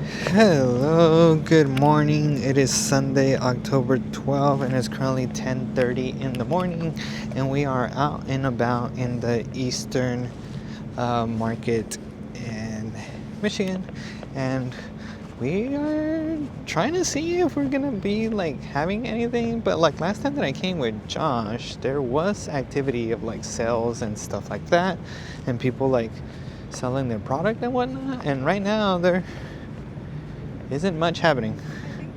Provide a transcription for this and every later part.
Hello, good morning. It is Sunday, October 12th, and it's currently 10:30 in the morning, and we are out and about in the Eastern market in Michigan, and we are trying to see if we're gonna be like having anything. But like last time that I came with Josh, there was activity of like sales and stuff like that, and people like selling their product and whatnot. And right now there isn't much happening. I think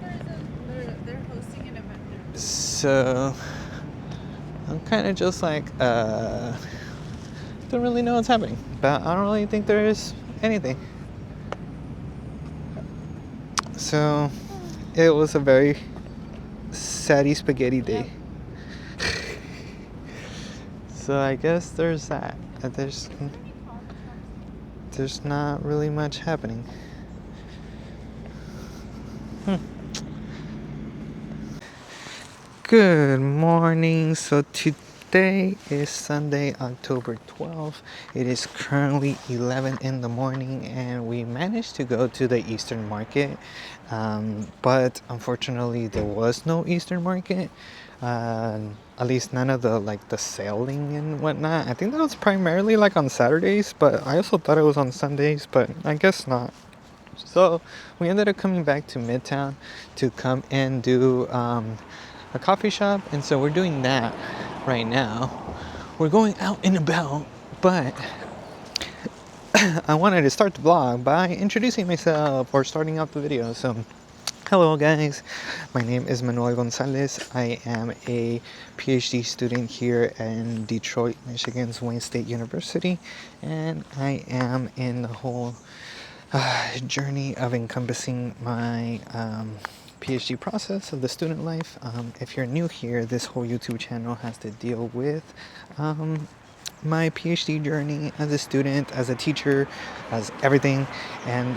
they're hosting an event there. So I'm kind of just like, don't really know what's happening. But I don't really think there is anything. So it was a very saddy spaghetti day. So I guess there's that. There's not really much happening. Good morning. So today is Sunday, October 12th. It is currently 11 in the morning, and we managed to go to the Eastern market. But unfortunately, there was no Eastern market. At least none of the sailing and whatnot. I think that was primarily like on Saturdays, but I also thought it was on Sundays, but I guess not. So we ended up coming back to Midtown to come and do a coffee shop, and so we're doing that right now. We're going out and about, but I wanted to start the vlog by introducing myself or starting off the video. So hello guys, my name is Manuel Gonzalez. I am a PhD student here in Detroit, Michigan's Wayne State University, and I am in the whole journey of encompassing my PhD process of the student life. If you're new here, this whole YouTube channel has to deal with my PhD journey as a student, as a teacher, as everything. And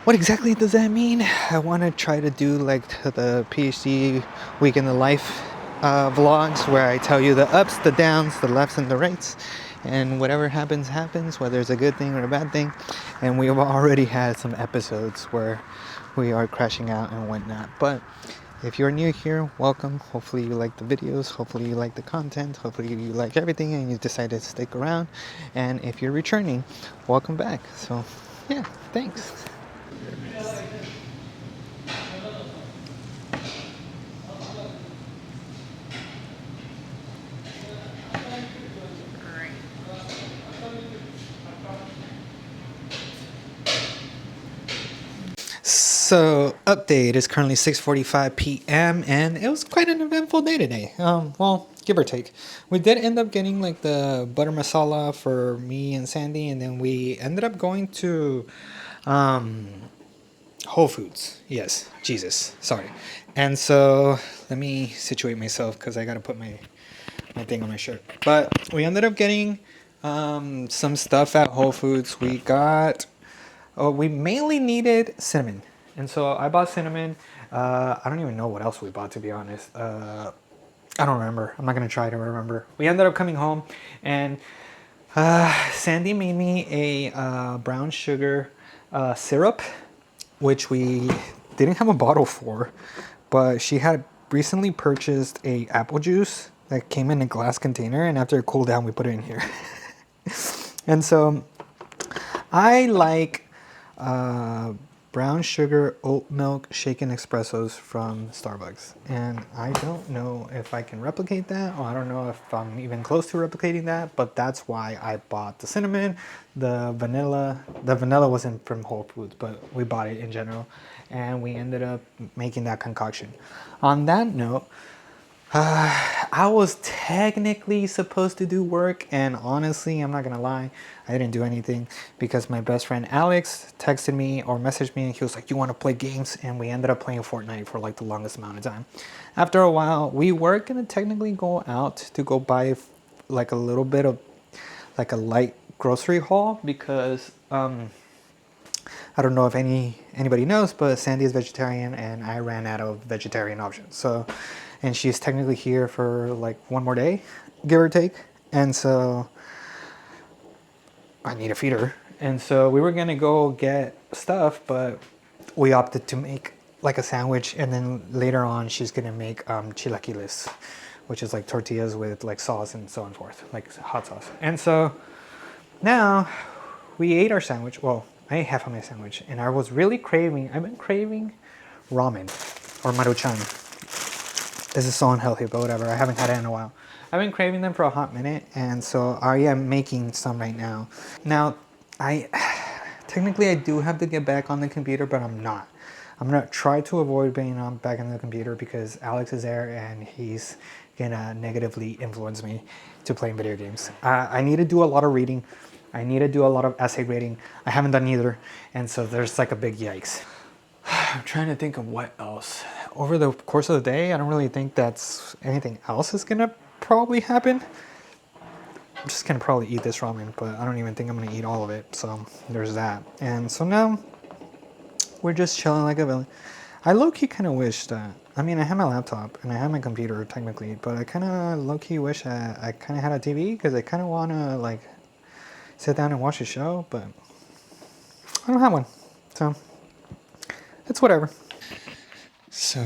what exactly does that mean? I want to try to do like the PhD week in the life vlogs where I tell you the ups, the downs, the lefts, and the rights. And whatever happens, happens, whether it's a good thing or a bad thing. And we have already had some episodes where we are crashing out and whatnot. But if you're new here, welcome. Hopefully you like the videos. Hopefully you like the content. Hopefully you like everything and you decided to stick around. And if you're returning, welcome back. So yeah, thanks. So, update is currently 6:45 p.m. and it was quite an eventful day today. Well, give or take. We did end up getting like the butter masala for me and Sandy, and then we ended up going to Whole Foods. Yes, Jesus, sorry. And so, let me situate myself because I gotta put my thing on my shirt. But we ended up getting some stuff at Whole Foods. We mainly needed cinnamon. And so I bought cinnamon. I don't even know what else we bought, to be honest. I don't remember. I'm not going to try to remember. We ended up coming home, and Sandy made me a brown sugar syrup, which we didn't have a bottle for, but she had recently purchased a apple juice that came in a glass container, and after it cooled down, we put it in here. And so I like brown sugar oat milk shaken espressos from Starbucks, and I don't know if I can replicate that, or I don't know if I'm even close to replicating that, but that's why I bought the cinnamon. The vanilla wasn't from Whole Foods, but we bought it in general, and we ended up making that concoction. On that note, I was technically supposed to do work, and honestly, I'm not gonna lie, I didn't do anything because my best friend Alex texted me or messaged me, and he was like, "You want to play games?" And we ended up playing Fortnite for like the longest amount of time. After a while, we were gonna technically go out to go buy like a little bit of like a light grocery haul because I don't know if anybody knows, but Sandy is vegetarian and I ran out of vegetarian options. So, and she's technically here for like one more day, give or take. And so I need to feed her. And so we were gonna go get stuff, but we opted to make like a sandwich, and then later on she's gonna make chilaquiles, which is like tortillas with like sauce and so on forth, like hot sauce. And so now we ate our sandwich. Well, I ate half of my sandwich, and I was really craving. I've been craving ramen or maruchan. This is so unhealthy, but whatever. I haven't had it in a while. I've been craving them for a hot minute, and so I am making some right now. Now, I technically I do have to get back on the computer, but I'm not. I'm gonna try to avoid being on back on the computer because Alex is there and he's gonna negatively influence me to playing video games. I need to do a lot of reading. I need to do a lot of essay grading. I haven't done either, and so there's like a big yikes. I'm trying to think of what else. Over the course of the day, I don't really think that's anything else is gonna probably happen. I'm just gonna probably eat this ramen, but I don't even think I'm gonna eat all of it. So there's that. And so now we're just chilling like a villain. I low-key kind of wish that, I mean, I have my laptop and I have my computer technically, but I kind of low-key wish I kind of had a TV because I kind of want to like sit down and watch a show, but I don't have one. So it's whatever. So,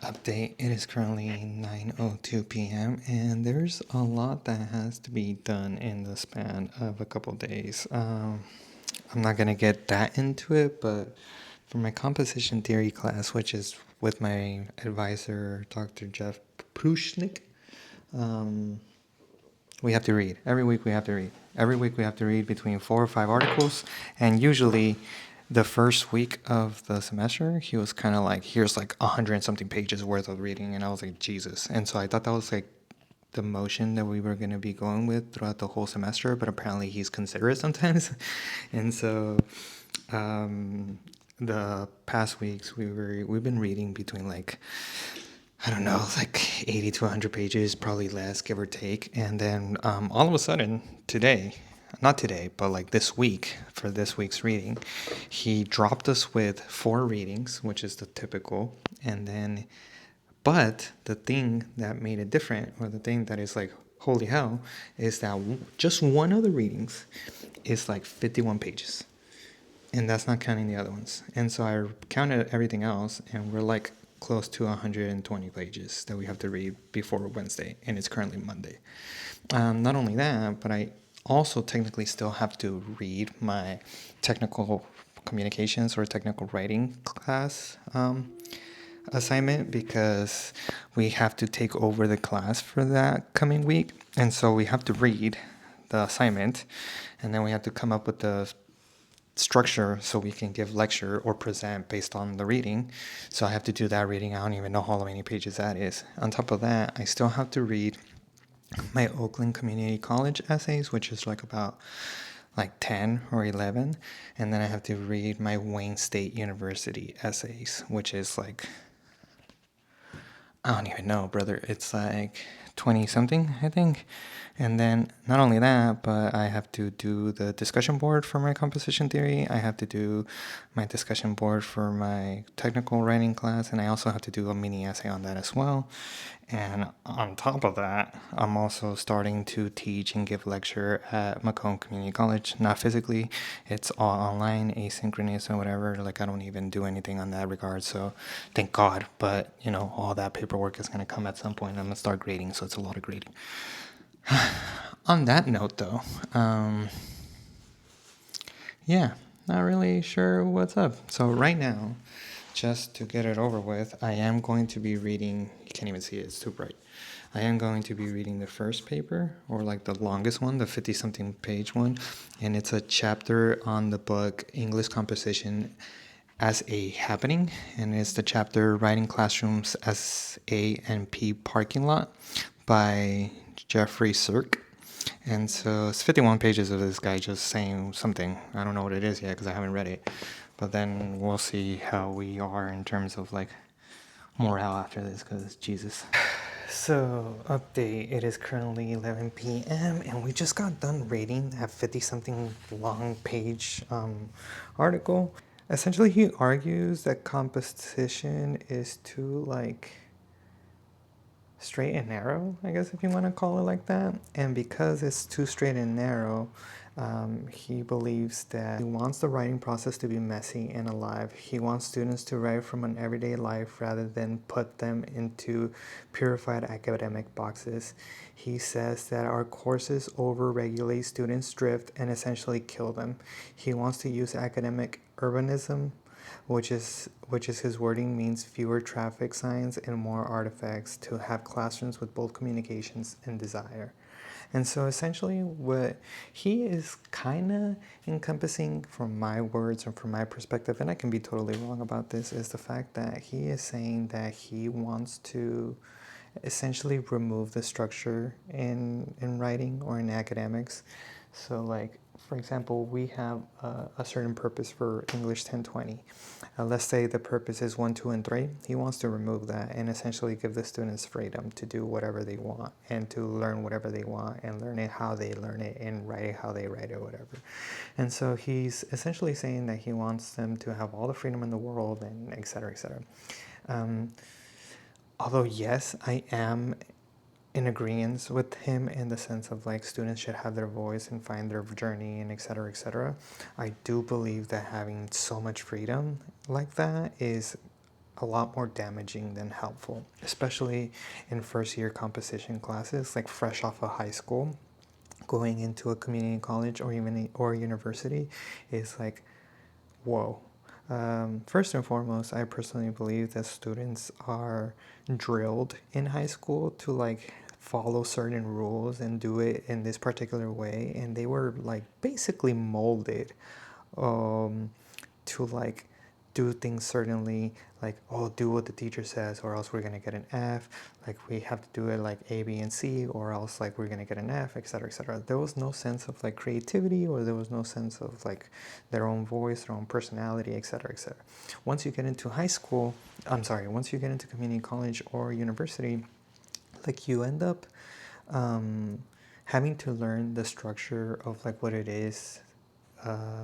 update, it is currently 9:02 p.m. and there's a lot that has to be done in the span of a couple days. I'm not going to get that into it, but for my composition theory class, which is with my advisor, Dr. Jeff Prushnik, we have to read. Every week we have to read. Every week we have to read between 4 or 5 articles, and usually the first week of the semester, he was kind of like, here's like 100 and something pages worth of reading, and I was like, Jesus. And so I thought that was like the motion that we were going to be going with throughout the whole semester, but apparently he's considerate sometimes. And so the past weeks we've been reading between like, I don't know, like 80 to 100 pages, probably less, give or take. And then all of a sudden, today, not today, but like this week, for this week's reading, he dropped us with 4 readings, which is the typical. And then, but the thing that made it different, or the thing that is like, holy hell, is that just one of the readings is like 51 pages. And that's not counting the other ones. And so I counted everything else, and we're like close to 120 pages that we have to read before Wednesday, and it's currently Monday. Not only that, but I also technically still have to read my technical communications or technical writing class assignment because we have to take over the class for that coming week. And so we have to read the assignment, and then we have to come up with the structure so we can give lecture or present based on the reading. So I have to do that reading. I don't even know how many pages that is. On top of that, I still have to read my Oakland Community College essays, which is like about like 10 or 11. And then I have to read my Wayne State University essays, which is like, I don't even know, brother. It's like 20 something, I think. And then not only that, but I have to do the discussion board for my composition theory. I have to do my discussion board for my technical writing class. And I also have to do a mini essay on that as well. And on top of that, I'm also starting to teach and give lecture at Macomb Community College. Not physically, it's all online, asynchronous or whatever. Like I don't even do anything on that regard. So thank God. But you know, all that paperwork is gonna come at some point. I'm gonna start grading, so it's a lot of grading. On that note, though, yeah, not really sure what's up. So right now, just to get it over with, I am going to be reading, you can't even see it, it's too bright. I am going to be reading the first paper, or like the longest one, the 50-something page one, and it's a chapter on the book English Composition as a Happening, and it's the chapter Writing Classrooms as A and P Parking Lot by Jeffrey Sirk. And so it's 51 pages of this guy just saying something. I don't know what it is yet because I haven't read it. But then we'll see how we are in terms of like morale after this because Jesus. So, update, it is currently 11 p.m. and we just got done reading that 50-something long page article. Essentially, he argues that composition is too like straight and narrow, I guess if you want to call it like that. And because it's too straight and narrow, He believes that he wants the writing process to be messy and alive. He wants students to write from an everyday life rather than put them into purified academic boxes. He says that our courses overregulate students' drift and essentially kill them. He wants to use academic urbanism, which is his wording, means fewer traffic signs and more artifacts, to have classrooms with both communications and desire. And so essentially what he is kind of encompassing, from my words and from my perspective, and I can be totally wrong about this, is the fact that he is saying that he wants to essentially remove the structure in writing or in academics. So like, for example, we have a certain purpose for English 1020. Let's say the purpose is 1, 2, and 3. He wants to remove that and essentially give the students freedom to do whatever they want and to learn whatever they want and learn it how they learn it and write it how they write it, whatever. And so he's essentially saying that he wants them to have all the freedom in the world and et cetera, et cetera. Although, yes, I am in agreement with him in the sense of like students should have their voice and find their journey and et cetera, et cetera. I do believe that having so much freedom like that is a lot more damaging than helpful, especially in first year composition classes, like fresh off of high school. Going into a community college or even or university is like, whoa. First and foremost, I personally believe that students are drilled in high school to like follow certain rules and do it in this particular way, and they were like basically molded um, to like do things certainly, like, oh, do what the teacher says or else we're gonna get an F. Like we have to do it like A, B, and C or else like we're gonna get an F, etc., etc. There was no sense of like creativity, or there was no sense of like their own voice, their own personality, etc., etc. Once you get into high school, once you get into community college or university, like you end up um, having to learn the structure of like what it is,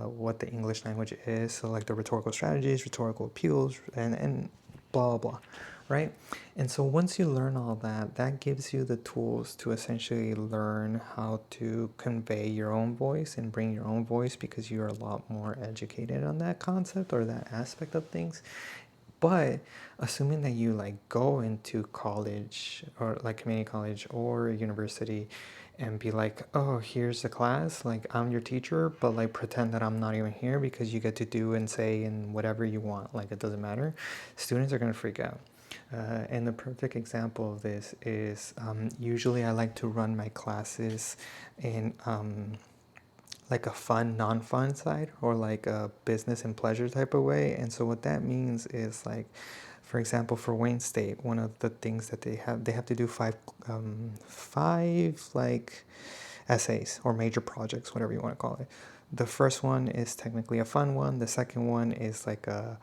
what the English language is. So like the rhetorical strategies, rhetorical appeals, and blah, blah, blah, right? And so once you learn all that, that gives you the tools to essentially learn how to convey your own voice and bring your own voice, because you're a lot more educated on that concept or that aspect of things. But assuming that you like go into college or like community college or university and be like, oh, here's the class, like I'm your teacher, but like pretend that I'm not even here because you get to do and say and whatever you want, like it doesn't matter, students are going to freak out. And the perfect example of this is usually I like to run my classes in like a fun, non-fun side, or like a business and pleasure type of way. And so what that means is like, for example, for Wayne State, one of the things that they have to do five like essays or major projects, whatever you want to call it. The first one is technically a fun one. The second one is like a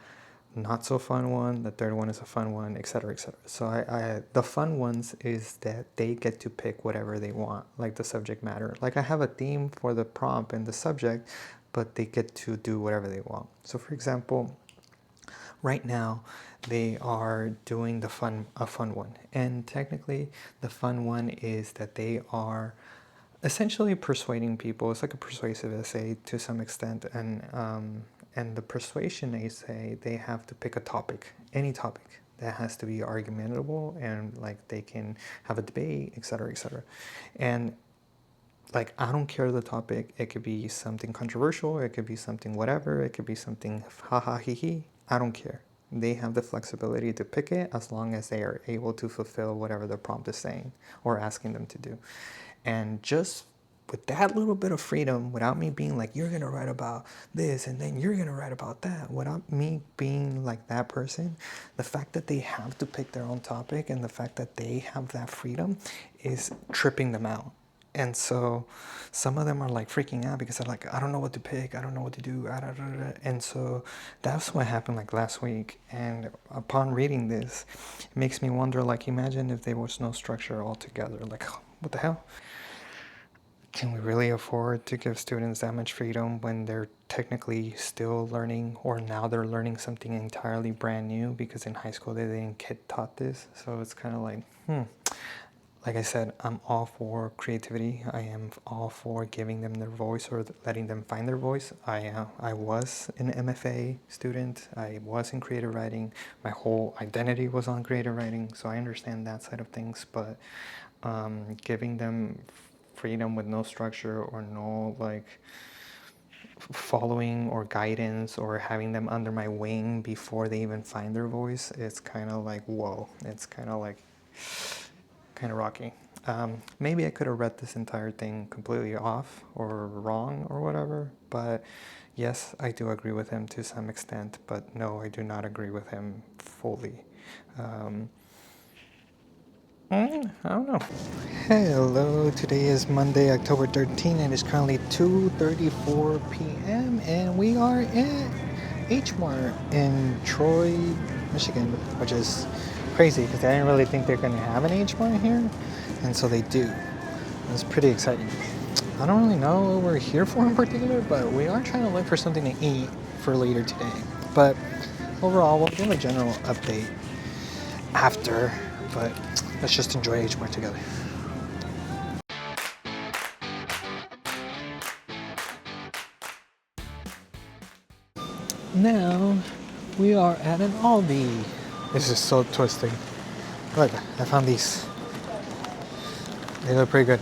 not so fun one. The third one is a fun one, etc., etc. So the fun ones is that they get to pick whatever they want, like the subject matter. Like I have a theme for the prompt and the subject, but they get to do whatever they want. So for example, right now they are doing a fun one, and technically the fun one is that they are essentially persuading people. It's like a persuasive essay to some extent, and the persuasion essay, they have to pick a topic, any topic that has to be argumentable, and like they can have a debate, etc., etc. And like I don't care the topic. It could be something controversial. It could be something whatever. It could be something ha ha he he. I don't care. They have the flexibility to pick it as long as they are able to fulfill whatever the prompt is saying or asking them to do. And just with that little bit of freedom, without me being like, you're gonna write about this and then you're gonna write about that, without me being like that person, the fact that they have to pick their own topic and the fact that they have that freedom is tripping them out. And so some of them are like freaking out because they're like, I don't know what to pick, I don't know what to do. And so that's what happened like last week. And upon reading this, it makes me wonder, like, imagine if there was no structure altogether. Like, what the hell? Can we really afford to give students that much freedom when they're technically still learning, or now they're learning something entirely brand new because in high school they didn't get taught this? So it's kind of like, like I said, I'm all for creativity. I am all for giving them their voice or letting them find their voice. I was an MFA student. I was in creative writing. My whole identity was on creative writing, so I understand that side of things. But giving them freedom with no structure or no like following or guidance or having them under my wing before they even find their voice, it's kind of like whoa. It's kind of like kind of rocky. Maybe I could have read this entire thing completely off or wrong or whatever, but yes, I do agree with him to some extent, but no, I do not agree with him fully. Um, I don't know. Hello, today is Monday, October 13th, and it's currently 2:34 p.m. and we are at H Mart in Troy, Michigan, which is crazy because I didn't really think they're going to have an H Mart here, and so they do. It's pretty exciting. I don't really know what we're here for in particular, but we are trying to look for something to eat for later today. But overall, we'll give a general update after, but let's just enjoy H Mart together. Now we are at an Aldi. This is so twisting. Look, I found these. They look pretty good.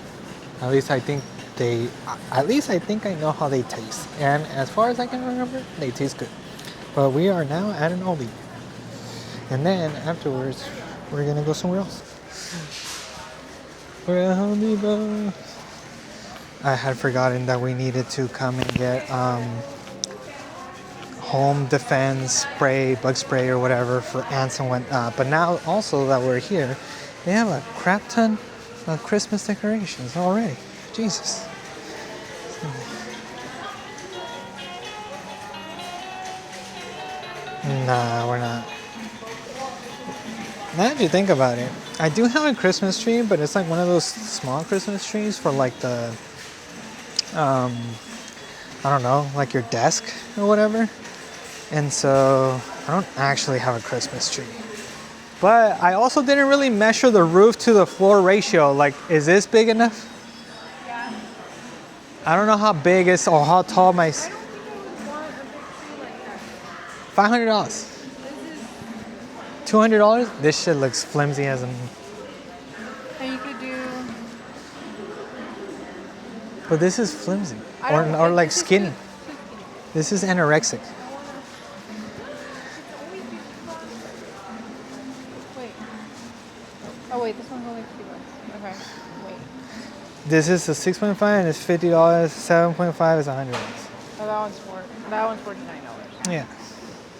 At least I think I know how they taste. And as far as I can remember, they taste good. But we are now at an Aldi. And then afterwards, we're gonna go somewhere else. We're at Home Depot. I had forgotten that we needed to come and get home defense spray, bug spray or whatever for ants and whatnot. But now also that we're here, they have a crap ton of Christmas decorations already. Jesus. Nah, we're not. Now that you think about it, I do have a Christmas tree, but it's like one of those small Christmas trees for like the, I don't know, like your desk or whatever. And so I don't actually have a Christmas tree. But I also didn't really measure the roof to the floor ratio. Like, is this big enough? Yeah. I don't know how big it's or how tall my. I don't think I would want a big tree like that. $500. This is, $200? This shit looks flimsy as a. and you could do. But this is flimsy. I don't Or think like this is skinny. too skinny. This is anorexic. Wait. Oh wait, this one's only $50. Okay. Wait. This is a 6.5 and it's $50. 7.5 is $100. Oh, that one's $49. Yeah.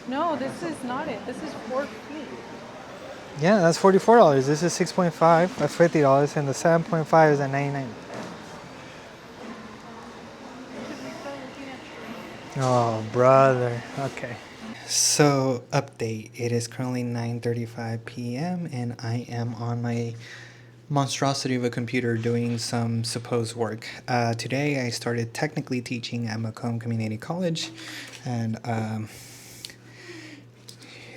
No, this is not it. This is 4 feet. Yeah, that's $44. This is 6.5 at $50 and the 7.5 is at $99. Oh, brother. Okay. So, update. It is currently 9:35 p.m. and I am on my monstrosity of a computer doing some supposed work. Today I started technically teaching at Macomb Community College, and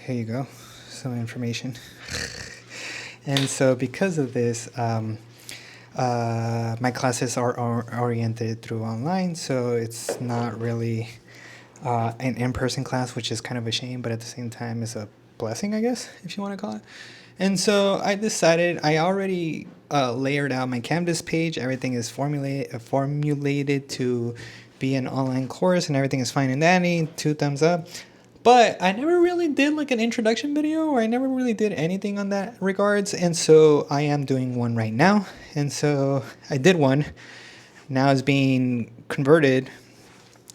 here you go, some information. And so because of this, my classes are oriented through online, so it's not really an in-person class, which is kind of a shame, but at the same time is a blessing, I guess, if you want to call it. And so I decided, I already layered out my Canvas page. Everything is formulated to be an online course, and everything is fine and dandy. 2 thumbs up. But I never really did like an introduction video, or I never really did anything on that regards. And so I am doing one right now. And so I did one. Now it's being converted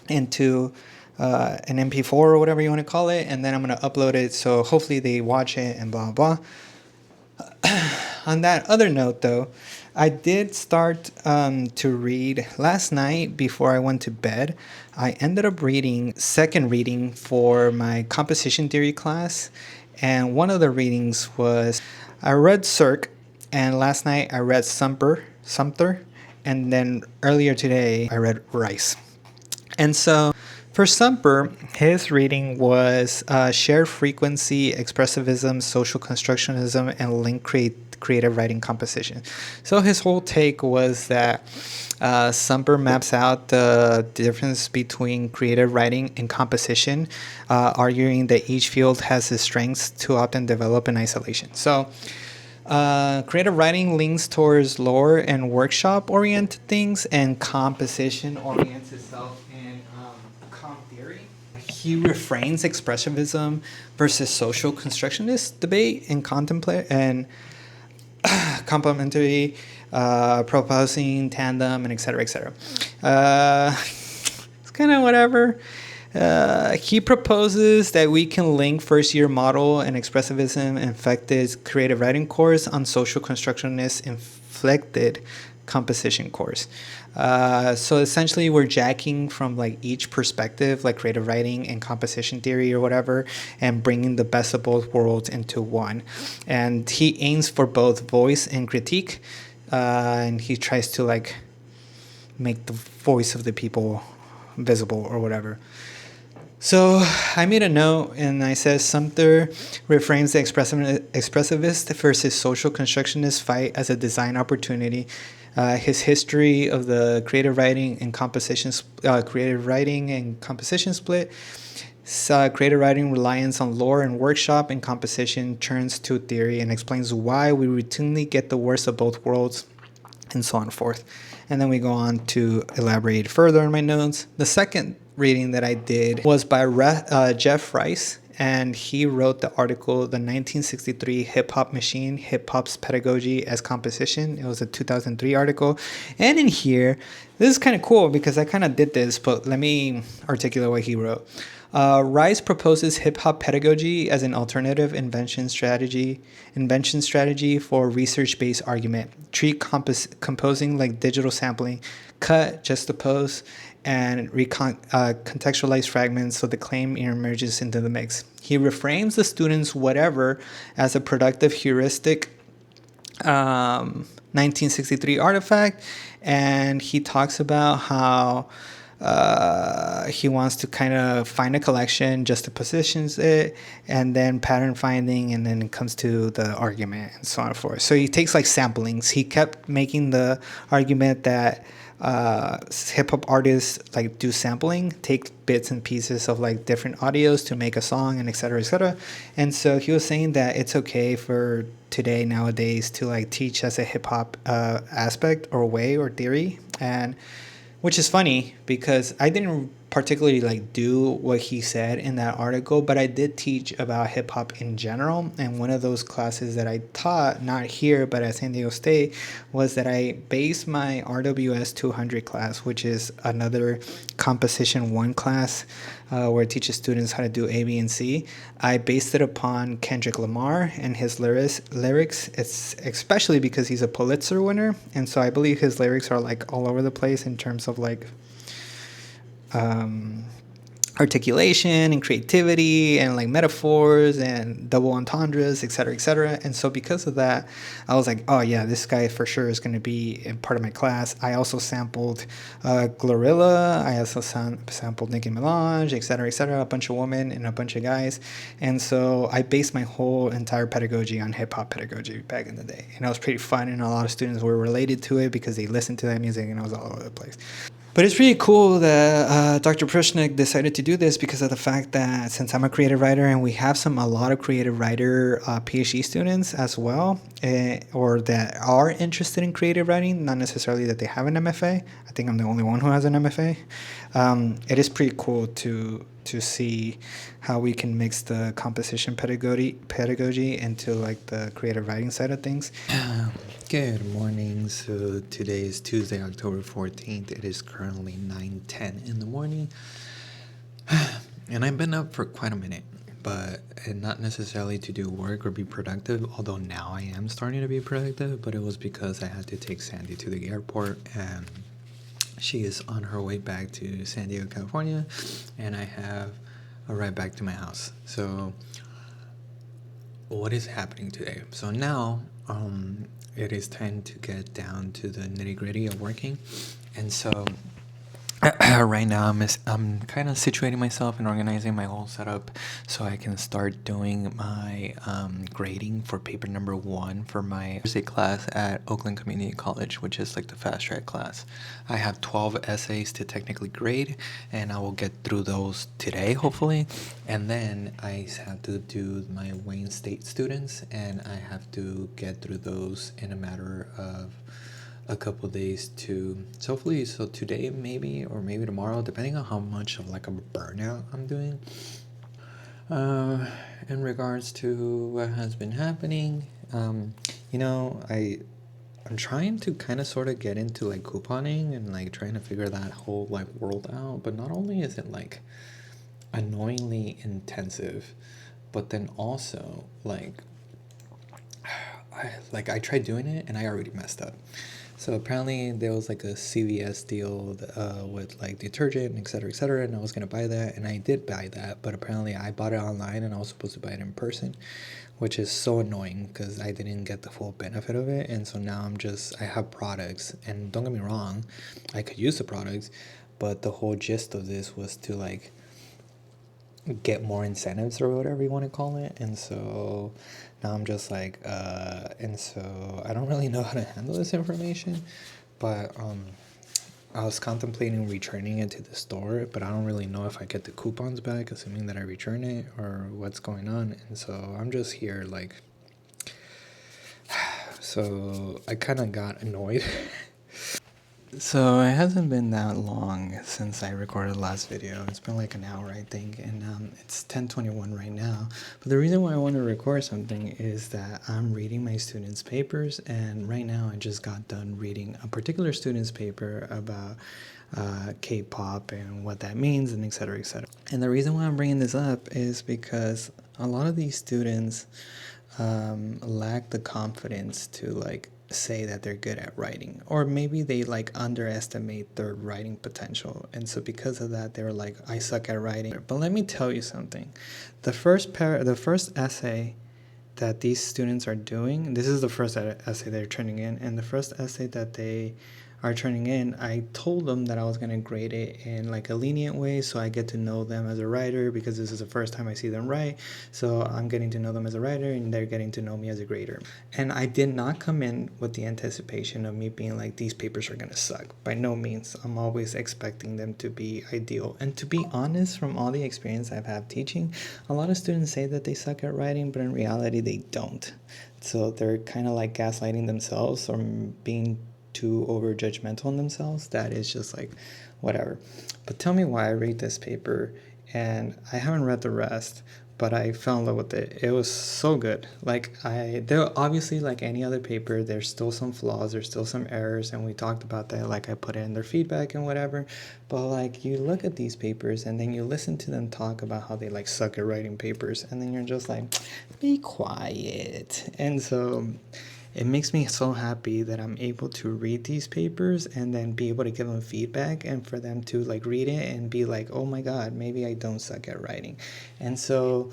into an MP4 or whatever you want to call it. And then I'm going to upload it. So hopefully they watch it and blah, blah. On that other note, though, I did start to read last night before I went to bed. I ended up reading second reading for my composition theory class, and one of the readings was I read Cirque, and last night I read Sumter, and then earlier today I read Rice. And so For Sumper, his reading was shared frequency, expressivism, social constructionism, and linked creative writing composition. So his whole take was that Sumper maps out the difference between creative writing and composition, arguing that each field has its strengths too often develop in isolation. So creative writing leans towards lore and workshop oriented things, and composition orients itself in comp theory. He refrains expressionism versus social constructionist debate and contemplate and complementary, proposing tandem, and etc. etc. It's kind of whatever. He proposes that we can link first year model and expressivism inflected creative writing course on social constructionist inflected composition course. So essentially we're jacking from like each perspective, like creative writing and composition theory or whatever, and bringing the best of both worlds into one. And he aims for both voice and critique, and he tries to like make the voice of the people visible or whatever. So I made a note and I said Sumter reframes the expressivist versus social constructionist fight as a design opportunity. His history of the creative writing and composition split. Creative writing reliance on lore and workshop and composition turns to theory and explains why we routinely get the worst of both worlds, and so on and forth. And then we go on to elaborate further in my notes. The second reading that I did was by Jeff Rice, and he wrote the article, The 1963 Hip Hop Machine, Hip Hop's Pedagogy as Composition. It was a 2003 article. And in here, this is kind of cool because I kind of did this, but let me articulate what he wrote. Rice proposes hip-hop pedagogy as an alternative invention strategy for research-based argument. Treat composing like digital sampling, cut, juxtapose, and contextualize fragments so the claim emerges into the mix. He reframes the student's whatever as a productive heuristic 1963 artifact, and he talks about how he wants to kind of find a collection, juxtapositions it, and then pattern finding, and then it comes to the argument and so on and forth. So he takes like samplings. He kept making the argument that hip hop artists like do sampling, take bits and pieces of like different audios to make a song, and etc. etc. And so he was saying that it's okay for today nowadays to like teach as a hip hop aspect or way or theory, and which is funny because I didn't particularly like do what he said in that article, but I did teach about hip hop in general. And one of those classes that I taught, not here, but at San Diego State, was that I based my RWS 200 class, which is another composition 1 class where it teaches students how to do A, B, and C. I based it upon Kendrick Lamar and his lyrics. It's especially because he's a Pulitzer winner, and so I believe his lyrics are like all over the place in terms of like articulation and creativity and like metaphors and double entendres, etc., etc. And so because of that, I was like, oh yeah, this guy for sure is going to be a part of my class. I also sampled Glorilla. I also sampled Nicki Minaj, etc., etc., a bunch of women and a bunch of guys. And so I based my whole entire pedagogy on hip hop pedagogy back in the day. And it was pretty fun, and a lot of students were related to it because they listened to that music, and it was all over the place. But it's really cool that Dr. Prushnik decided to do this because of the fact that since I'm a creative writer and we have a lot of creative writer PhD students as well, or that are interested in creative writing, not necessarily that they have an MFA. I think I'm the only one who has an MFA. It is pretty cool to see how we can mix the composition pedagogy into like the creative writing side of things. Good morning. So today is Tuesday, October 14th. It is currently 9:10 in the morning. And I've been up for quite a minute, but not necessarily to do work or be productive, although now I am starting to be productive, but it was because I had to take Sandy to the airport, and she is on her way back to San Diego, California, and I have a ride back to my house. So what is happening today? So now it is time to get down to the nitty-gritty of working. And so right now I'm kind of situating myself and organizing my whole setup so I can start doing my grading for paper number 1 for my Thursday class at Oakland Community College, which is like the fast track class. I have 12 essays to technically grade, and I will get through those today hopefully, and then I have to do my Wayne State students, and I have to get through those in a matter of a couple days to, so hopefully, so today maybe, or maybe tomorrow, depending on how much of like a burnout I'm doing. In regards to what has been happening, you know, I'm trying to kind of sort of get into like couponing and like trying to figure that whole like world out, but not only is it like annoyingly intensive, but then also like I tried doing it and I already messed up. So apparently there was like a CVS deal with like detergent, et cetera, and I was gonna buy that, and I did buy that, but apparently I bought it online and I was supposed to buy it in person, which is so annoying because I didn't get the full benefit of it, and so now I have products, and don't get me wrong, I could use the products, but the whole gist of this was to like get more incentives or whatever you want to call it, and so now I'm just like and so I don't really know how to handle this information, but I was contemplating returning it to the store, but I don't really know if I get the coupons back assuming that I return it or what's going on, and so I'm just here like, so I kind of got annoyed. So it hasn't been that long since I recorded the last video. It's been like an hour, I think, and it's 10:21 right now. But the reason why I want to record something is that I'm reading my students' papers, and right now I just got done reading a particular student's paper about K-pop and what that means, and et cetera, et cetera. And the reason why I'm bringing this up is because a lot of these students lack the confidence to like say that they're good at writing, or maybe they like underestimate their writing potential, and so because of that they're like, I suck at writing. But let me tell you something, the first essay that these students are doing, this is the first essay they're turning in, and the first essay that they are turning in, I told them that I was going to grade it in like a lenient way so I get to know them as a writer, because this is the first time I see them write, so I'm getting to know them as a writer and they're getting to know me as a grader. And I did not come in with the anticipation of me being like, these papers are going to suck. By no means. I'm always expecting them to be ideal. And to be honest, from all the experience I've had teaching, a lot of students say that they suck at writing, but in reality they don't. So they're kind of like gaslighting themselves or being too over judgmental on themselves. That is just like whatever. But tell me why I read this paper, and I haven't read the rest, but I fell in love with it. It was so good. Like there obviously, like any other paper, there's still some flaws, there's still some errors, and we talked about that. Like I put in their feedback and whatever. But like you look at these papers and then you listen to them talk about how they like suck at writing papers, and then you're just like, be quiet. And so it makes me so happy that I'm able to read these papers and then be able to give them feedback, and for them to like read it and be like, oh my god, maybe I don't suck at writing. And so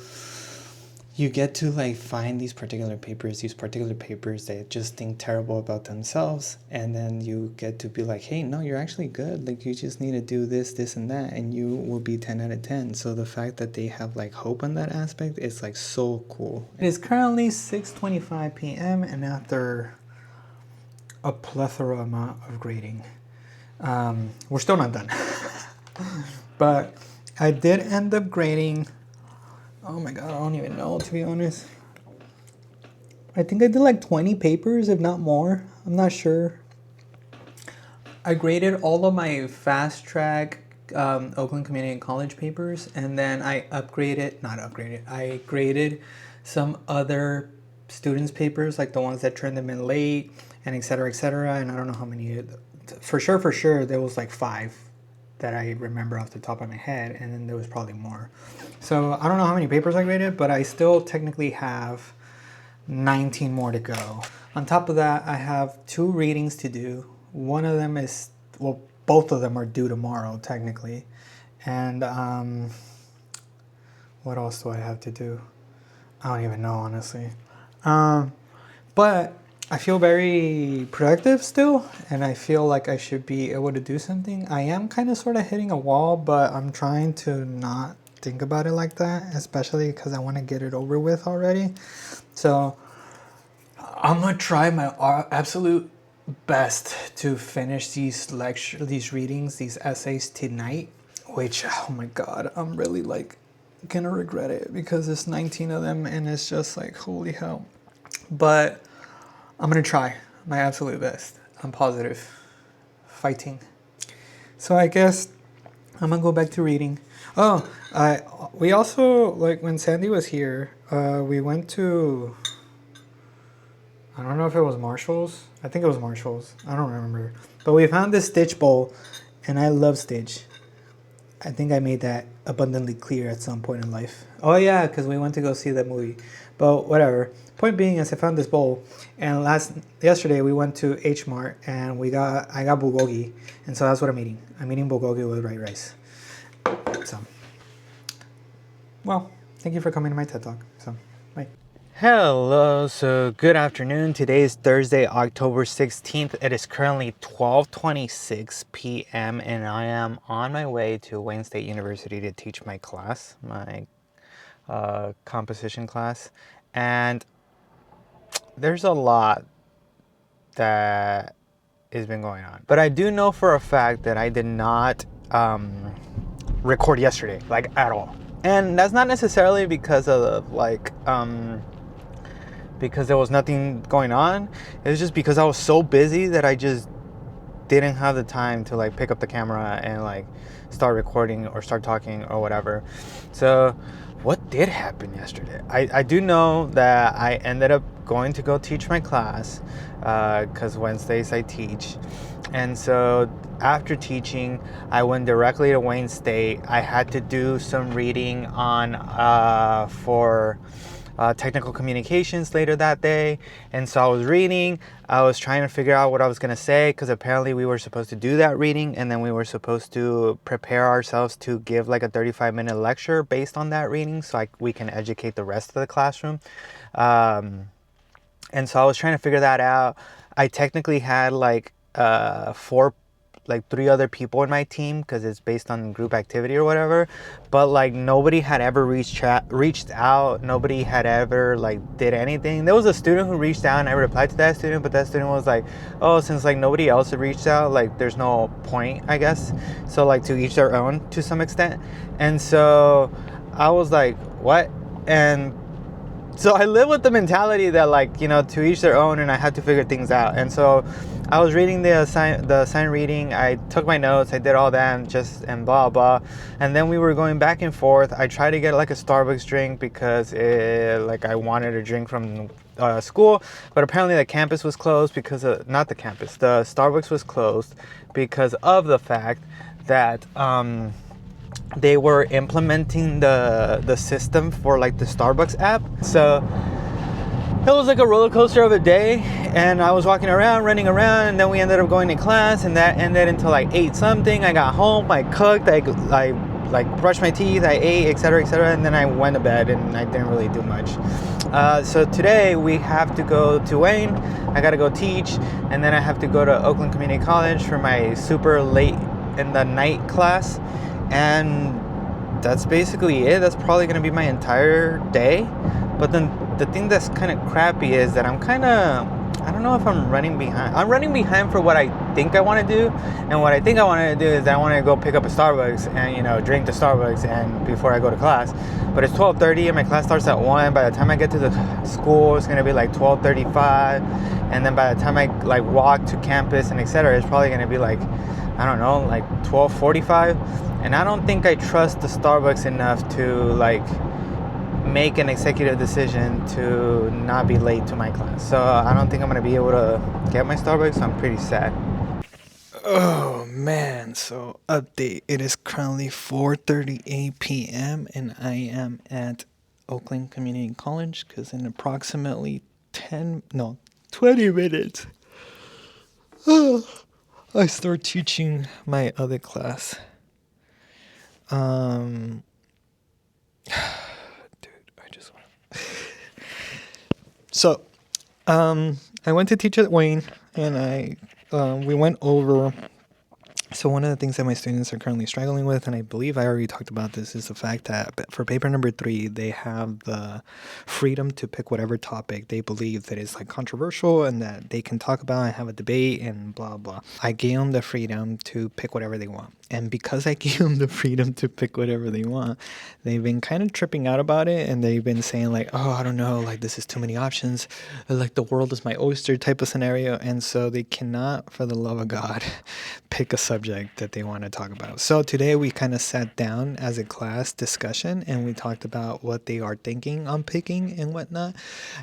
you get to like find these particular papers that just think terrible about themselves, and then you get to be like, hey, no, you're actually good, like you just need to do this and that, and you will be 10 out of 10. So the fact that they have like hope on that aspect is like so cool. It is currently 6:25 p.m. and after a plethora amount of grading, we're still not done. But I did end up grading, oh my god, I don't even know, to be honest. I think I did like 20 papers, if not more. I'm not sure. I graded all of my fast track Oakland Community College papers, and then I I graded some other students' papers, like the ones that turned them in late, and et cetera, and I don't know how many. For sure, there was like 5 that I remember off the top of my head, and then there was probably more. So I don't know how many papers I graded, but I still technically have 19 more to go. On top of that, I have 2 readings to do. One of them is, well, both of them are due tomorrow, technically. And what else do I have to do? I don't even know, honestly. But I feel very productive still, and I feel like I should be able to do something. I am kind of sort of hitting a wall, but I'm trying to not think about it like that, especially because I want to get it over with already. So I'm gonna try my absolute best to finish these readings, these essays tonight. Which, oh my god, I'm really like gonna regret it because it's 19 of them, and it's just like holy hell. But I'm gonna try my absolute best. I'm positive. Fighting. So I guess I'm gonna go back to reading. Oh, we also like when Sandy was here. We went to, I don't know if it was Marshall's. I think it was Marshall's. I don't remember. But we found this Stitch bowl, and I love Stitch. I think I made that abundantly clear at some point in life. Oh yeah, because we went to go see that movie. But whatever. Point being is I found this bowl, and yesterday we went to H Mart and I got bulgogi, and so that's what I'm eating. I'm eating bulgogi with white rice. So, well, thank you for coming to my TED Talk. So, bye. Hello, so good afternoon. Today is Thursday, October 16th. It is currently 12:26 p.m. and I am on my way to Wayne State University to teach my class, my composition class. And there's a lot that has been going on. But I do know for a fact that I did not record yesterday, like at all. And that's not necessarily because of because there was nothing going on. It was just because I was so busy that I just didn't have the time to like pick up the camera and like start recording or start talking or whatever. So what did happen yesterday? I do know that I ended up going to go teach my class because Wednesdays I teach. And so after teaching, I went directly to Wayne State. I had to do some reading on for technical communications later that day. And so I was reading. I was trying to figure out what I was going to say because apparently we were supposed to do that reading and then we were supposed to prepare ourselves to give like a 35-minute lecture based on that reading so we can educate the rest of the classroom. And so I was trying to figure that out. I technically had like three other people in my team because it's based on group activity or whatever, but like nobody had ever reached out. Nobody had ever like did anything. There was a student who reached out and I replied to that student, but that student was like, oh, since like nobody else had reached out, like there's no point, I guess. So like to each their own to some extent. And so I was like, what? And so I live with the mentality that like, you know, to each their own, and I had to figure things out. And so I was reading the assigned reading. I took my notes. I did all that and blah, blah. And then we were going back and forth. I tried to get like a Starbucks drink because I wanted a drink from school, but apparently the campus was closed because the Starbucks was closed because of the fact that, they were implementing the system for like the Starbucks app. So it was like a roller coaster of a day, and I was walking around, running around, and then we ended up going to class, and that ended until like 8 something. I got home, I cooked, I like brushed my teeth, I ate, etc., and then I went to bed, and I didn't really do much. So today we have to go to Wayne. I gotta go teach, and then I have to go to Oakland Community College for my super late in the night class. And that's basically it. That's probably going to be my entire day. But then the thing that's kind of crappy is that I don't know if I'm running behind. I'm running behind for what I think I want to do. And what I think I want to do is I want to go pick up a Starbucks and, you know, drink the Starbucks and before I go to class. But it's 12:30 and my class starts at 1. By the time I get to the school, it's going to be like 12:35. And then by the time I like walk to campus and etc., it's probably going to be like, I don't know, like 12:45. And I don't think I trust the Starbucks enough to like make an executive decision to not be late to my class. So I don't think I'm going to be able to get my Starbucks. So I'm pretty sad. Oh man, so update. It is currently 4:38 p.m. and I am at Oakland Community College because in approximately 20 minutes, I start teaching my other class. Dude, I just want to. So, I went to teach at Wayne, and we went over. So one of the things that my students are currently struggling with, and I believe I already talked about this, is the fact that for paper number 3, they have the freedom to pick whatever topic they believe that is like controversial and that they can talk about and have a debate and blah blah. I gave them the freedom to pick whatever they want. And because I gave them the freedom to pick whatever they want, they've been kind of tripping out about it, and they've been saying like, "Oh, I don't know, like this is too many options, like the world is my oyster" type of scenario, and so they cannot, for the love of God, pick a subject that they want to talk about. So today we kind of sat down as a class discussion, and we talked about what they are thinking on picking and whatnot.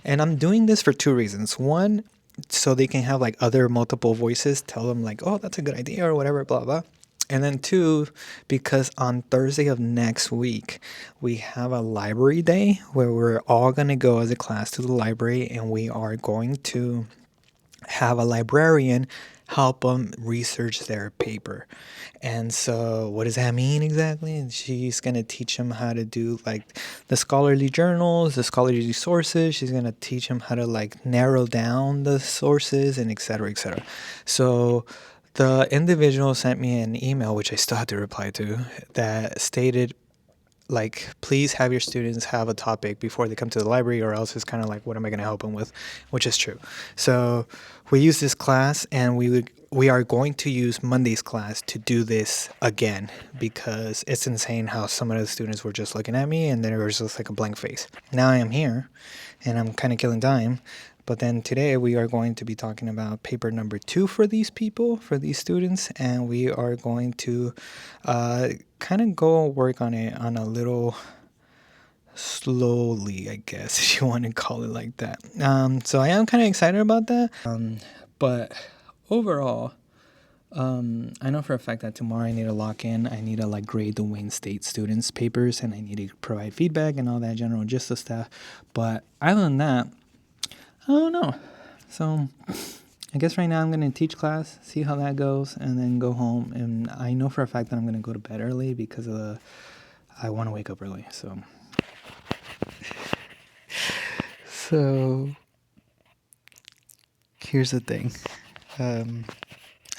And I'm doing this for two reasons. One, so they can have like other multiple voices tell them like, "Oh, that's a good idea," or whatever, blah blah. And then two, because on Thursday of next week, we have a library day where we're all going to go as a class to the library, and we are going to have a librarian help them research their paper. And so what does that mean exactly? And she's going to teach them how to do like the scholarly journals, the scholarly sources. She's going to teach them how to like narrow down the sources and et cetera, et cetera. So the individual sent me an email, which I still have to reply to, that stated like, please have your students have a topic before they come to the library, or else it's kind of like, what am I going to help them with? Which is true. So we use this class, and we are going to use Monday's class to do this again, because it's insane how some of the students were just looking at me and there was just like a blank face. Now I am here, and I'm kind of killing time. But then today we are going to be talking about paper number 2 for these people, for these students, and we are going to kind of go work on it on a little slowly, I guess, if you want to call it like that. So I am kind of excited about that. But overall, I know for a fact that tomorrow I need to lock in. I need to like grade the Wayne State students' papers, and I need to provide feedback and all that general gist of stuff. But other than that, I don't know. So I guess right now I'm going to teach class, see how that goes, and then go home. And I know for a fact that I'm going to go to bed early because I want to wake up early. So here's the thing. I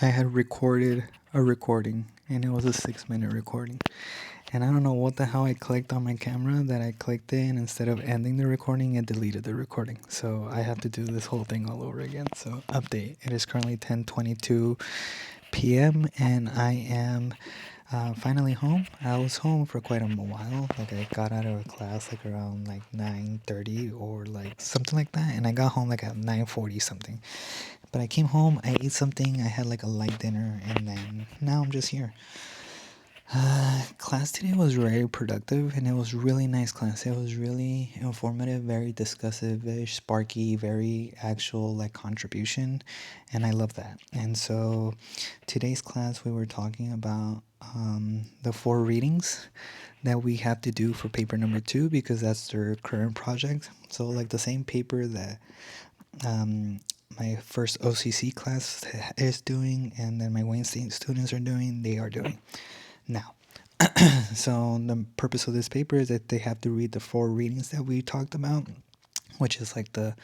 had recorded a recording, and it was a 6-minute recording. And I don't know what the hell I clicked on my camera that I clicked it, and instead of ending the recording, it deleted the recording. So I have to do this whole thing all over again. So update. It is currently 10:22 p.m. and I am finally home. I was home for quite a while. Like I got out of a class like around like 9:30 or like something like that, and I got home like at 9:40 something. But I came home, I ate something, I had like a light dinner, and then now I'm just here. Class today was very productive, and it was really nice class. It was really informative, very discussive, very sparky, very actual like contribution, and I love that. And so today's class we were talking about the 4 readings that we have to do for paper number 2, because that's their current project. So like the same paper that my first OCC class is doing, and then my Wayne State students are doing, they are doing now. So the purpose of this paper is that they have to read the 4 readings that we talked about, which is like the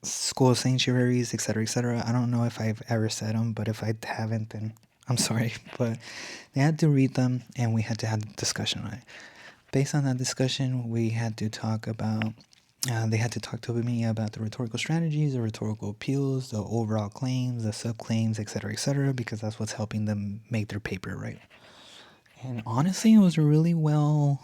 school sanctuaries, etc., etc. I don't know if I've ever said them, but if I haven't, then I'm sorry. But they had to read them, and we had to have a discussion on it. Based on that discussion, we had to talk about they had to talk to me about the rhetorical strategies, the rhetorical appeals, the overall claims, the subclaims, etc., because that's what's helping them make their paper, right? And honestly, it was a really well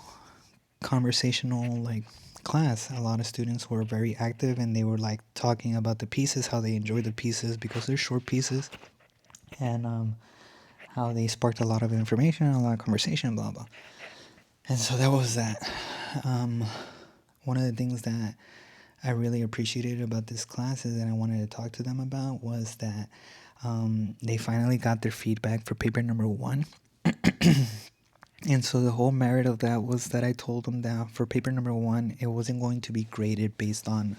conversational like class. A lot of students were very active, and they were like talking about the pieces, how they enjoyed the pieces because they're short pieces, and how they sparked a lot of information, a lot of conversation, blah blah. And so that was that. One of the things that I really appreciated about this class is that I wanted to talk to them about was that they finally got their feedback for paper number 1. And so the whole merit of that was that I told them that for paper number 1, it wasn't going to be graded based on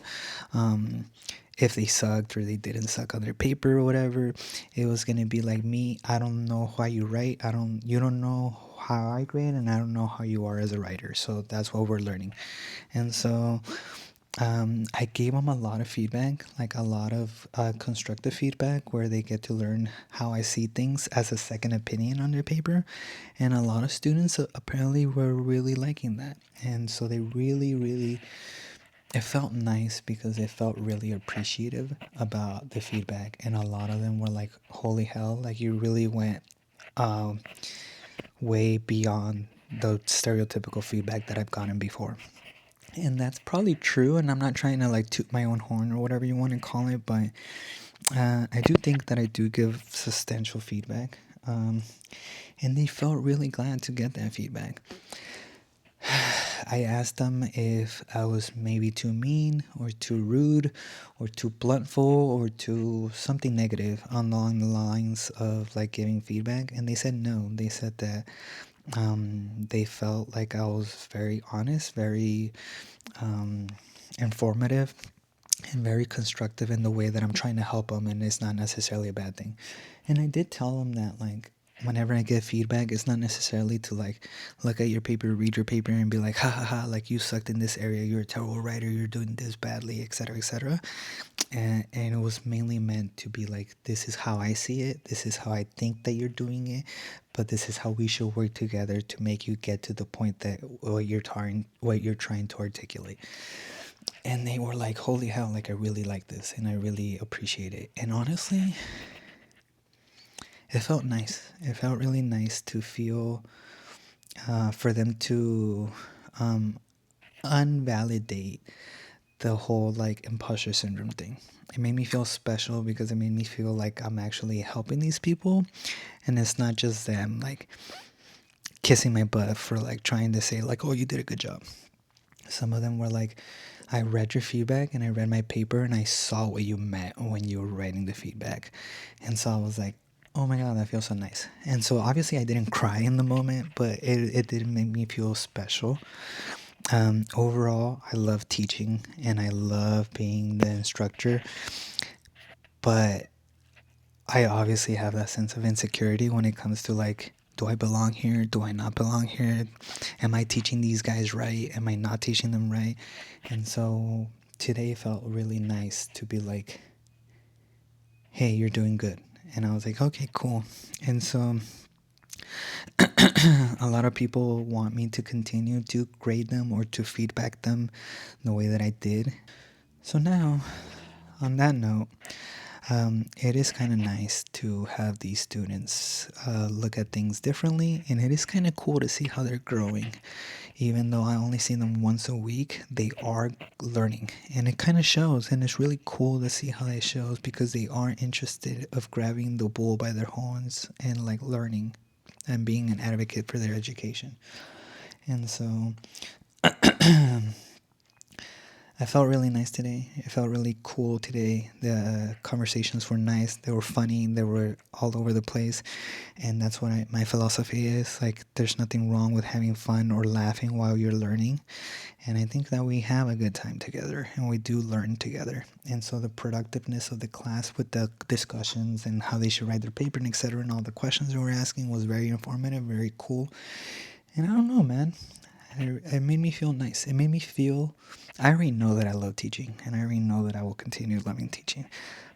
if they sucked or they didn't suck on their paper or whatever. It was going to be like me. I don't know how you write. You don't know how I grade, and I don't know how you are as a writer. So that's what we're learning. And so I gave them a lot of feedback, like a lot of constructive feedback, where they get to learn how I see things as a second opinion on their paper. And a lot of students apparently were really liking that. And so they really, it felt nice because they felt really appreciative about the feedback. And a lot of them were like, holy hell, like you really went um, way beyond the stereotypical feedback that I've gotten before. And that's probably true, and I'm not trying to like toot my own horn or whatever you want to call it, but I do think that I do give substantial feedback, and they felt really glad to get that feedback. I asked them if I was maybe too mean or too rude or too bluntful or too something negative along the lines of like giving feedback, and they said no. They said that they felt like I was very honest, very informative, and very constructive in the way that I'm trying to help them, and it's not necessarily a bad thing. And I did tell them that like whenever I get feedback, it's not necessarily to like look at your paper, read your paper, and be like, ha ha ha, like you sucked in this area, you're a terrible writer, you're doing this badly, etc., etc. And it was mainly meant to be like, this is how I see it, this is how I think that you're doing it, but this is how we should work together to make you get to the point that what you're trying to articulate. And they were like, holy hell, like I really like this and I really appreciate it. And honestly, it felt nice. It felt really nice to feel for them to unvalidate the whole like imposter syndrome thing. It made me feel special because it made me feel like I'm actually helping these people, and it's not just them like kissing my butt for like trying to say like, oh, you did a good job. Some of them were like, I read your feedback and I read my paper and I saw what you meant when you were writing the feedback. And so I was like, oh my God, that feels so nice. And so obviously I didn't cry in the moment, but it did make me feel special. Overall, I love teaching and I love being the instructor, but I obviously have that sense of insecurity when it comes to like, do I belong here? Do I not belong here? Am I teaching these guys right? Am I not teaching them right? And so today felt really nice to be like, hey, you're doing good. And I was like, okay, cool. And so a lot of people want me to continue to grade them or to feedback them the way that I did. So now, on that note, it is kind of nice to have these students look at things differently, and it is kind of cool to see how they're growing. Even though I only see them once a week, they are learning, and it kind of shows. And it's really cool to see how it shows because they are interested of grabbing the bull by their horns and like learning and being an advocate for their education. And so I felt really nice today. It felt really cool today. The conversations were nice. They were funny. They were all over the place. And that's what my philosophy is. Like, there's nothing wrong with having fun or laughing while you're learning. And I think that we have a good time together and we do learn together. And so the productiveness of the class with the discussions and how they should write their paper and etc. and all the questions they were asking was very informative, very cool. And I don't know, man. It made me feel nice. It made me feel, I already know that I love teaching and I already know that I will continue loving teaching.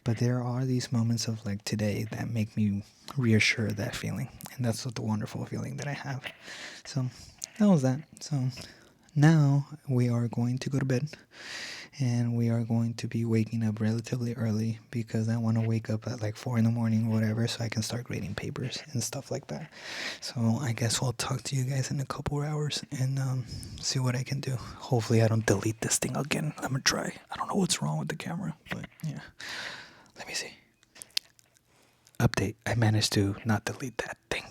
But there are these moments of like today that make me reassure that feeling. And that's the wonderful feeling that I have. So that was that. So now we are going to go to bed. And we are going to be waking up relatively early because I want to wake up at like 4 in the morning or whatever so I can start grading papers and stuff like that. So I guess we'll talk to you guys in a couple hours and see what I can do. Hopefully I don't delete this thing again. I'm going to try. I don't know what's wrong with the camera, but yeah. Let me see. Update. I managed to not delete that thing.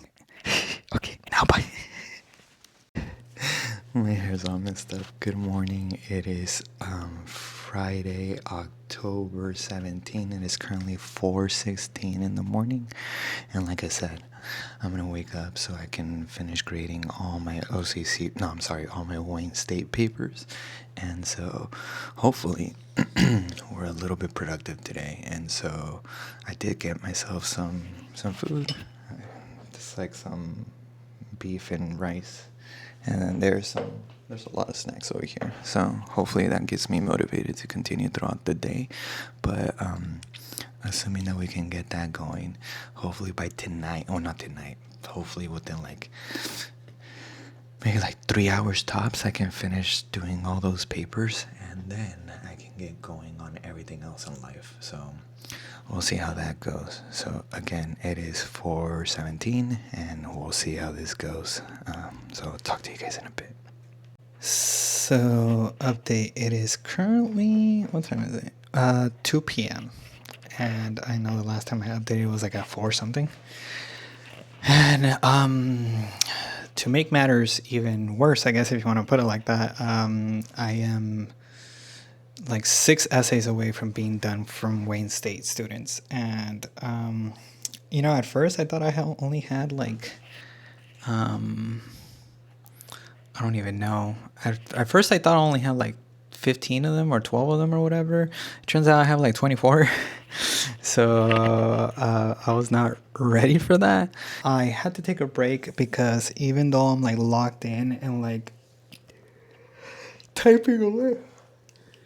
Okay, now bye. My hair's all messed up. Good morning. It is Friday, October 17th. It is currently 4:16 in the morning. And like I said, I'm going to wake up so I can finish grading all my all my Wayne State papers. And so hopefully we're a little bit productive today. And so I did get myself some food. Just like some beef and rice. And then there's some There's a lot of snacks over here, so hopefully that gets me motivated to continue throughout the day. But assuming that we can get that going, hopefully by tonight, or not tonight, hopefully within like maybe like 3 hours tops, I can finish doing all those papers, and then I can get going on everything else in life. So we'll see how that goes. So again, it is 4:17, and we'll see how this goes. So I'll talk to you guys in a bit. So, update. It is currently, what time is it? 2 p.m. And I know the last time I updated was like at 4 something. And to make matters even worse, I guess if you want to put it like that, I am like 6 essays away from being done from Wayne State students. And at first I thought I only had like I don't even know. At first, I thought I only had like 15 of them or 12 of them or whatever. It turns out I have like 24. So I was not ready for that. I had to take a break because even though I'm like locked in and like typing away,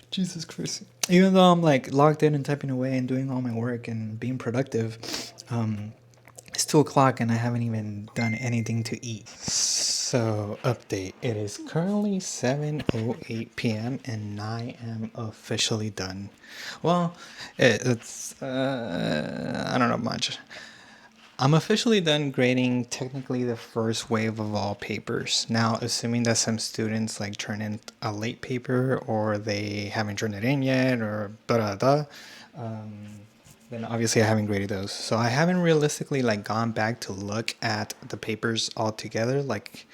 Jesus Christ. Even though I'm like locked in and typing away and doing all my work and being productive, it's 2 o'clock and I haven't even done anything to eat. So, update. It is currently 7:08 p.m. and I am officially done. Well, it's I don't know much. I'm officially done grading technically the first wave of all papers. Now, assuming that some students like turn in a late paper or they haven't turned it in yet or blah blah blah, then obviously I haven't graded those. So I haven't realistically like gone back to look at the papers all together like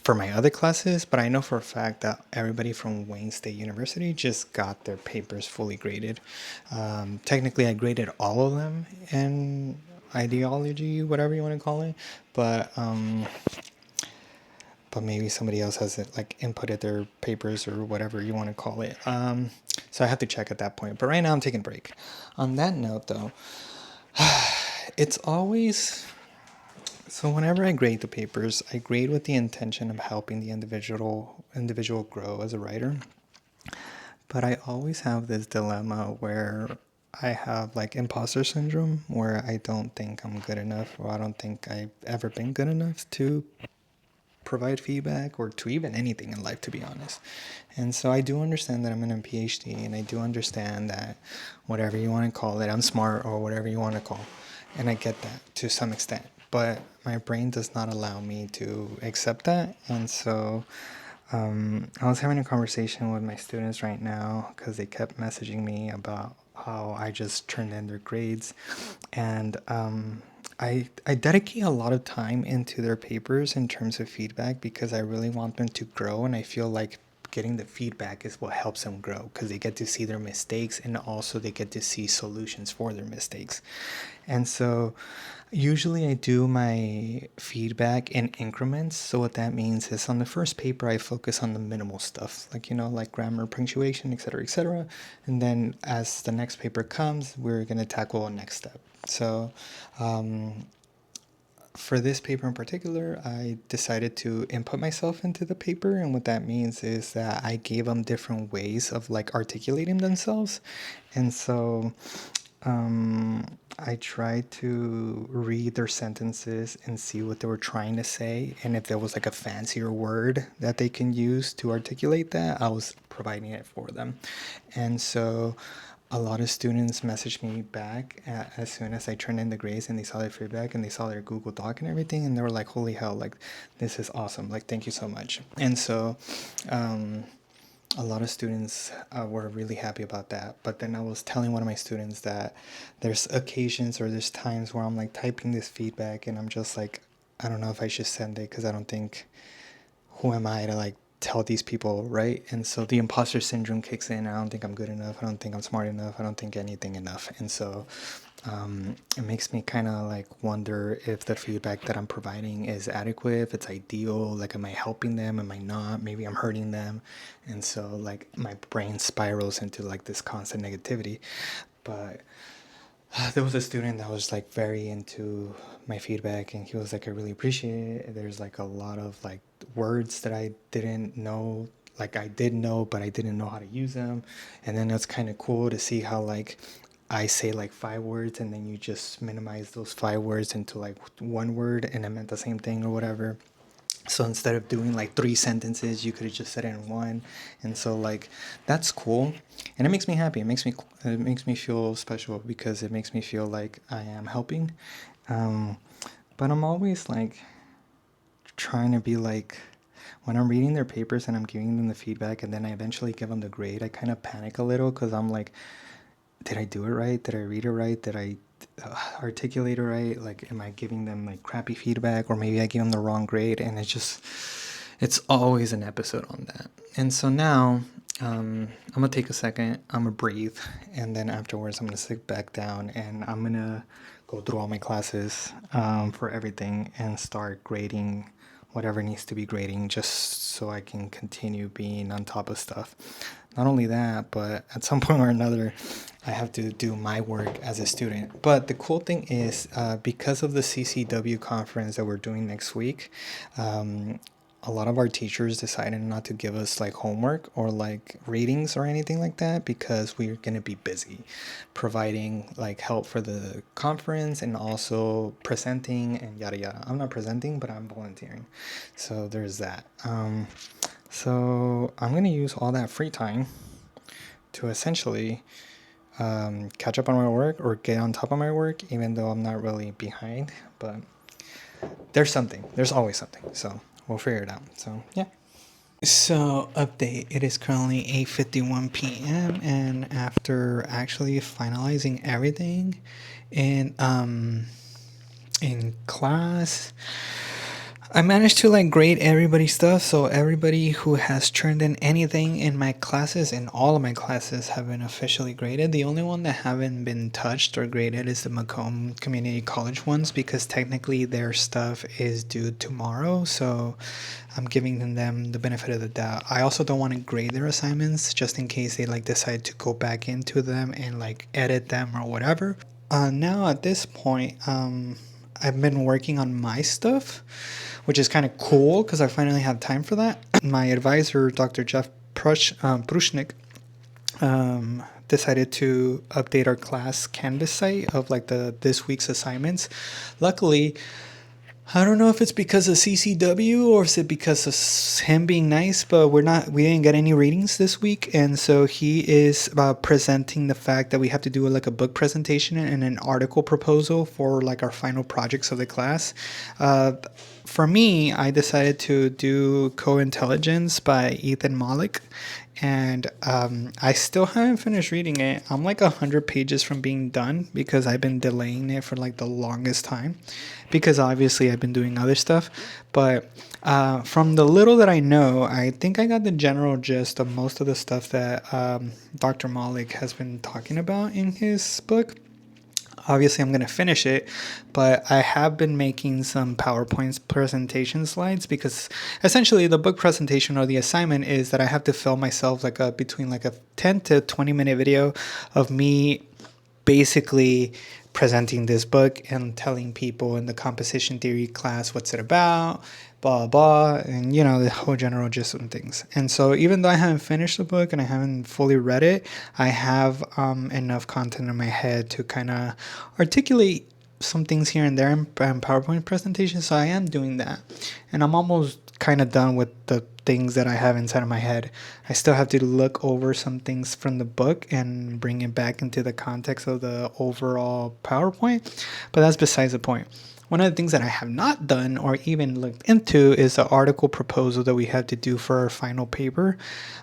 for my other classes, but I know for a fact that everybody from Wayne State University just got their papers fully graded. Technically, I graded all of them in ideology, whatever you want to call it, but maybe somebody else has it like inputted their papers or whatever you want to call it. So I have to check at that point. But right now I'm taking a break. On that note, though, it's always so whenever I grade the papers, I grade with the intention of helping the individual grow as a writer. But I always have this dilemma where I have like imposter syndrome, where I don't think I'm good enough, or I don't think I've ever been good enough to provide feedback or to even anything in life, to be honest. And so I do understand that I'm in a PhD, and I do understand that whatever you want to call it, I'm smart or whatever you want to call, and I get that to some extent. But my brain does not allow me to accept that, and so I was having a conversation with my students right now because they kept messaging me about how I just turned in their grades, and I dedicate a lot of time into their papers in terms of feedback because I really want them to grow, and I feel like getting the feedback is what helps them grow because they get to see their mistakes and also they get to see solutions for their mistakes. And so usually I do my feedback in increments. So what that means is on the first paper I focus on the minimal stuff, like like grammar, punctuation, etc., etc. And then as the next paper comes, we're going to tackle a next step. So for this paper in particular, I decided to input myself into the paper, and what that means is that I gave them different ways of like articulating themselves, and so I tried to read their sentences and see what they were trying to say, and if there was like a fancier word that they can use to articulate that, I was providing it for them, and so a lot of students messaged me back as soon as I turned in the grades and they saw their feedback and they saw their Google Doc and everything, and they were like, holy hell, like this is awesome, like thank you so much. And so a lot of students were really happy about that. But then I was telling one of my students that there's occasions or there's times where I'm like typing this feedback and I'm just like, I don't know if I should send it because I don't think, who am I to like tell these people, right? And so the imposter syndrome kicks in. I don't think I'm good enough. I don't think I'm smart enough. I don't think anything enough. And so it makes me kind of like wonder if the feedback that I'm providing is adequate, if it's ideal, like am I helping them, am I not, maybe I'm hurting them. And so like my brain spirals into like this constant negativity. But there was a student that was like very into my feedback and he was like, I really appreciate it. There's like a lot of like words that I didn't know, like I did know, but I didn't know how to use them. And then it's kind of cool to see how like I say like 5 words and then you just minimize those 5 words into like one word and it meant the same thing or whatever. So instead of doing like 3 sentences, you could have just said it in one. And so like that's cool, and it makes me happy. It makes me feel special because it makes me feel like I am helping. Um, but I'm always like trying to be like, when I'm reading their papers and I'm giving them the feedback and then I eventually give them the grade, I kind of panic a little because I'm like, did I do it right? Did I read it right? Did I articulate it right? Like, am I giving them like crappy feedback, or maybe I give them the wrong grade? And it's always an episode on that. And so now I'm gonna take a second, I'm gonna breathe, and then afterwards I'm gonna sit back down and I'm gonna go through all my classes for everything and start grading whatever needs to be grading, just so I can continue being on top of stuff. Not only that, but at some point or another, I have to do my work as a student. But the cool thing is, because of the CCW conference that we're doing next week, a lot of our teachers decided not to give us like homework or like readings or anything like that, because we're going to be busy providing like help for the conference and also presenting and yada yada. I'm not presenting, but I'm volunteering, so there's that. So I'm going to use all that free time to essentially catch up on my work or get on top of my work, even though I'm not really behind. But there's always something. So we'll figure it out. So yeah. So update, it is currently 8:51 p.m. and after actually finalizing everything in class, I managed to like grade everybody's stuff. So everybody who has turned in anything in my classes, and all of my classes have been officially graded. The only one that haven't been touched or graded is the Macomb Community College ones, because technically their stuff is due tomorrow. So I'm giving them the benefit of the doubt. I also don't want to grade their assignments just in case they like decide to go back into them and like edit them or whatever. Now at this point, I've been working on my stuff, which is kind of cool because I finally have time for that. My advisor, Dr. Jeff Prushnik, decided to update our class Canvas site of like this week's assignments. Luckily, I don't know if it's because of CCW or is it because of him being nice, but we didn't get any readings this week, and so he is presenting the fact that we have to do like a book presentation and an article proposal for like our final projects of the class. For me, I decided to do Co-Intelligence by Ethan Malik, and I still haven't finished reading it. I'm like 100 pages from being done because I've been delaying it for like the longest time, because obviously I've been doing other stuff. But from the little that I know, I think I got the general gist of most of the stuff that Dr. Malik has been talking about in his book. Obviously, I'm going to finish it, but I have been making some PowerPoint presentation slides, because essentially the book presentation or the assignment is that I have to film myself like between like a 10 to 20 minute video of me basically presenting this book and telling people in the composition theory class what's it about, blah blah, and you know, the whole general gist of things. And so even though I haven't finished the book and I haven't fully read it, I have enough content in my head to kind of articulate some things here and there in PowerPoint presentations. So I am doing that, and I'm almost kind of done with the things that I have inside of my head. I still have to look over some things from the book and bring it back into the context of the overall PowerPoint, but that's besides the point. One of the things that I have not done or even looked into is the article proposal that we have to do for our final paper.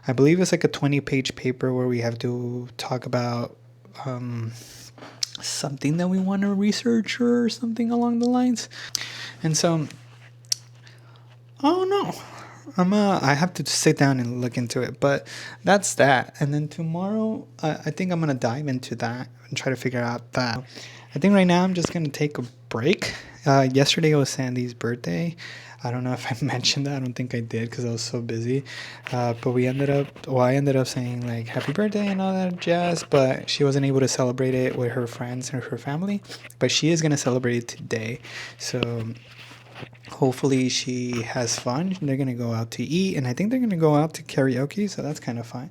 I believe it's like a 20-page paper where we have to talk about something that we want to research or something along the lines. And so, oh no, I have to sit down and look into it, but that's that. And then tomorrow, I think I'm gonna dive into that and try to figure out that. I think right now I'm just gonna take a break. Yesterday was Sandy's birthday. I don't know if I mentioned that. I don't think I did because I was so busy. But I ended up saying like happy birthday and all that jazz, but she wasn't able to celebrate it with her friends and her family. But she is gonna celebrate it today. So Hopefully she has fun. They're gonna go out to eat, and I think they're gonna go out to karaoke, so that's kind of fun.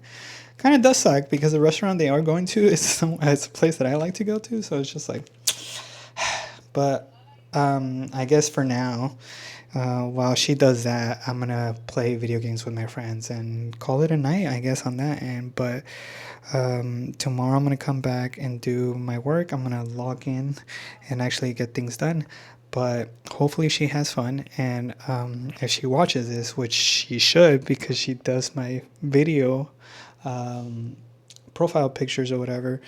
Kind of does suck because the restaurant they are going to is it's a place that I like to go to, so it's just like, but I guess for now, while she does that, I'm gonna play video games with my friends and call it a night, I guess, on that end. But tomorrow I'm gonna come back and do my work. I'm gonna log in and actually get things done. But hopefully she has fun, and if she watches this, which she should, because she does my video profile pictures or whatever.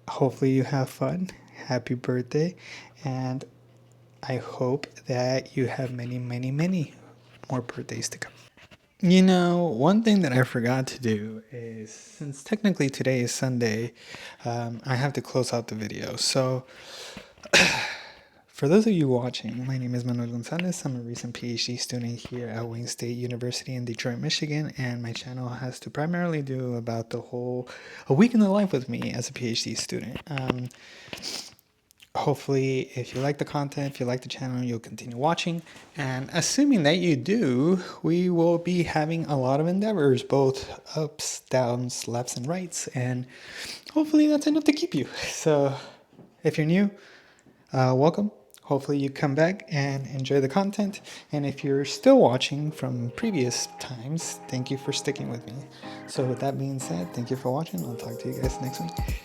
Hopefully you have fun. Happy birthday, and I hope that you have many, many, many more birthdays to come. You know, one thing that I forgot to do is, since technically today is Sunday, I have to close out the video. So, for those of you watching, my name is Manuel Gonzalez. I'm a recent PhD student here at Wayne State University in Detroit, Michigan, and my channel has to primarily do about a week in the life with me as a PhD student. Hopefully, if you like the content, if you like the channel, you'll continue watching. And assuming that you do, we will be having a lot of endeavors, both ups, downs, lefts, and rights. And hopefully that's enough to keep you. So if you're new, welcome. Hopefully you come back and enjoy the content. And if you're still watching from previous times, thank you for sticking with me. So with that being said, thank you for watching. I'll talk to you guys next week.